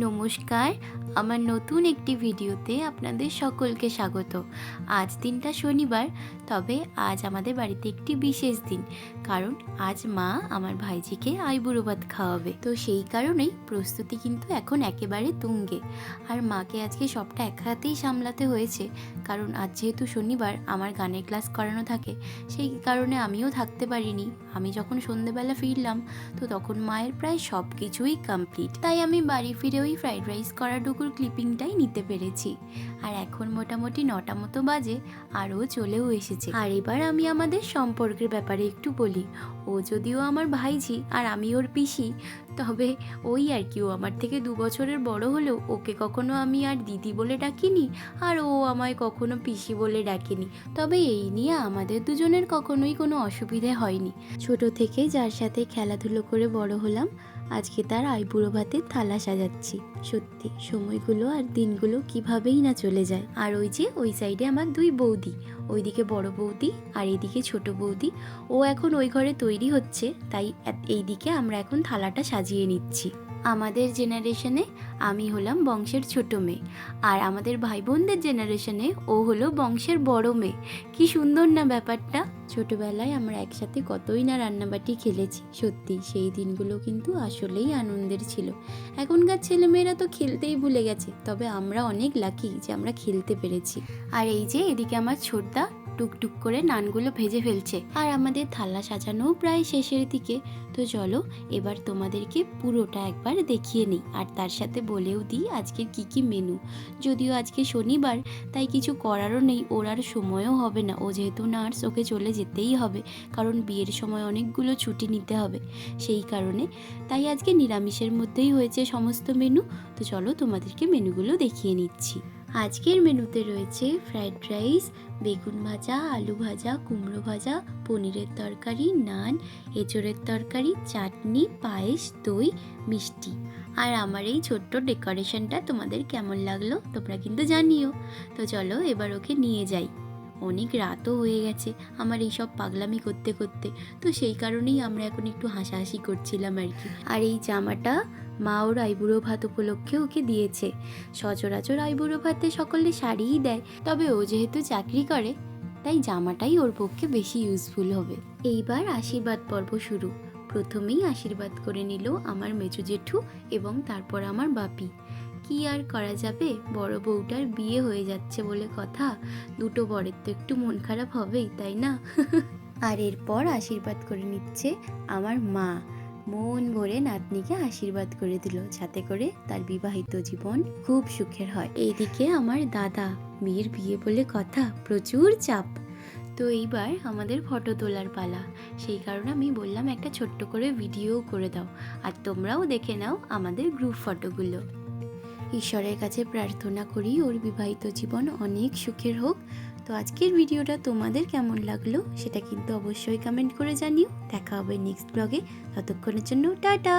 নমস্কার, আমার নতুন একটি ভিডিওতে আপনাদের সকলকে স্বাগত। আজ দিনটা শনিবার, তবে আজ আমাদের বাড়িতে একটি বিশেষ দিন, কারণ আজ মা আমার ভাইজিকে আইবুড়ো ভাত খাওয়াবে। তো সেই কারণেই প্রস্তুতি কিন্তু এখন একেবারে তুঙ্গে। আর মাকে আজকে সবটা এক হাতেই সামলাতে হয়েছে, কারণ আজ যেহেতু শনিবার আমার গানের ক্লাস করানো থাকে, সেই কারণে আমিও থাকতে পারিনি। আমি যখন সন্ধেবেলা ফিরলাম তো তখন মায়ের প্রায় সব কিছুই কমপ্লিট, তাই আমি বাড়ি ফিরে ওই ফ্রাইড রাইস করাটুকুর ক্লিপিংটাই নিতে পেরেছি। আর এখন মোটামুটি 9টা মতো বাজে, আর ও চলেও এসেছে। আর এবার আমি আমাদের সম্পর্কের ব্যাপারে একটু বলি। ও যদিও আমার ভাইঝি আর আমি ওর পিসি, তবে ওই আর কি, ও আমার থেকে 2 বছরের বড় হলেও ওকে কখনো আমি আর দিদি বলে ডাকিনি, আর ও আমায় কখনো পিসি বলে ডাকেনি। তবে এই নিয়ে আমাদের দুজনের কখনোই কোনো অসুবিধে হয়নি। ছোট থেকে যার সাথে খেলাধুলো করে বড় হলাম, আজকে তার আইবুড়ো ভাতের থালা সাজাচ্ছি। সত্যি সময়গুলো আর দিনগুলো কিভাবেই না চলে যায়। আর ওই যে ওই সাইডে আমার 2 বৌদি, ওইদিকে বড় বৌদি আর এইদিকে ছোট বৌদি। ও এখন ওই ঘরে তৈরি হচ্ছে, তাই এইদিকে আমরা এখন থালাটা সাজিয়ে নিচ্ছি। আমাদের জেনারেশনে আমি হলাম বংশের ছোট মেয়ে, আর আমাদের ভাই বোনদের জেনারেশনে ও হলো বংশের বড় মেয়ে। কি সুন্দর না ব্যাপারটা। ছোটবেলায় আমরা একসাথে কতই না রান্নাবাটি খেলেছি। সত্যি সেই দিনগুলো কিন্তু আসলেই আনন্দের ছিল। এখনকার ছেলেমেয়েরা তো খেলতেই ভুলে গেছে, তবে আমরা অনেক লাকি যে আমরা খেলতে পেরেছি। আর এই যে এদিকে আমার ছোটদা টুকটুক করে নানগুলো ভেজে ফেলছে, আর আমাদের থালা সাজানো প্রায় শেষের দিকে। তো চলো এবার তোমাদেরকে পুরোটা একবার দেখিয়ে নিই, আর তার সাথে বলেও দিই আজকের কি মেনু। যদিও আজকে শনিবার, তাই কিছু করারও নেই, ওর আর সময়ও হবে না। ও যেহেতু নার্স, ওকে চলে যেতেই হবে, কারণ বিয়ের সময় অনেকগুলো ছুটি নিতে হবে। সেই কারণে তাই আজকে নিরামিষের মধ্যেই হয়েছে সমস্ত মেনু। তো চলো তোমাদেরকে মেনুগুলো দেখিয়ে নিচ্ছি। আজকের মেনুতে রয়েছে ফ্রাইড রাইস, বেগুন ভাজা, আলু ভাজা, কুমড়ো ভাজা, পনিরের তরকারি, নান, এঁচোড়ের তরকারি, চাটনি, পায়েস, দই, মিষ্টি। আর আমার এই ছোট্ট ডেকোরেশনটা তোমাদের কেমন লাগলো তোমরা কিন্তু জানিও। তো চলো এবার ওকে নিয়ে যাই। অনেক রাতও হয়ে গেছে আমার এই সব পাগলামি করতে করতে, তো সেই কারণেই আমরা এখন একটু হাসাহাসি করছিলাম আর কি। আর এই জামাটা মা ওর আইবুড়ো ভাত উপলক্ষে ওকে দিয়েছে। সচরাচর আইবুড়ো ভাতে সকলে শাড়িই দেয়, তবে ও যেহেতু চাকরি করে তাই জামাটাই ওর পক্ষে বেশি ইউজফুল হবে। এইবার আশীর্বাদ পর্ব শুরু। প্রথমেই আশীর্বাদ করে নিল আমার মেজো জেঠু এবং তারপর আমার বাপি। কি আর করা যাবে, বড় বউটার বিয়ে হয়ে যাচ্ছে বলে কথা, দুটো বরের তো একটু মন খারাপ হবেই, তাই না? আর এরপর আশীর্বাদ করে নিচ্ছে আমার মা। মন ভরে নাতনিকে আশীর্বাদ করে দিল, যাতে করে তার বিবাহিত জীবন খুব সুখের হয়। এইদিকে আমার দাদা, মেয়ের বিয়ে বলে কথা, প্রচুর চাপ। তো এইবার আমাদের ফটো তোলার পালা। সেই কারণে আমি বললাম একটা ছোট্ট করে ভিডিও করে দাও, আর তোমরাও দেখে নাও আমাদের গ্রুপ ফটোগুলো। ঈশ্বরের কাছে প্রার্থনা করি ওর বিবাহিত জীবন অনেক সুখের হোক। তো আজকের ভিডিওটা তোমাদের কেমন লাগলো সেটা কিন্তু অবশ্যই কমেন্ট করে জানিও। দেখা হবে নেক্সট ব্লগে। ততক্ষণের জন্য টাটা।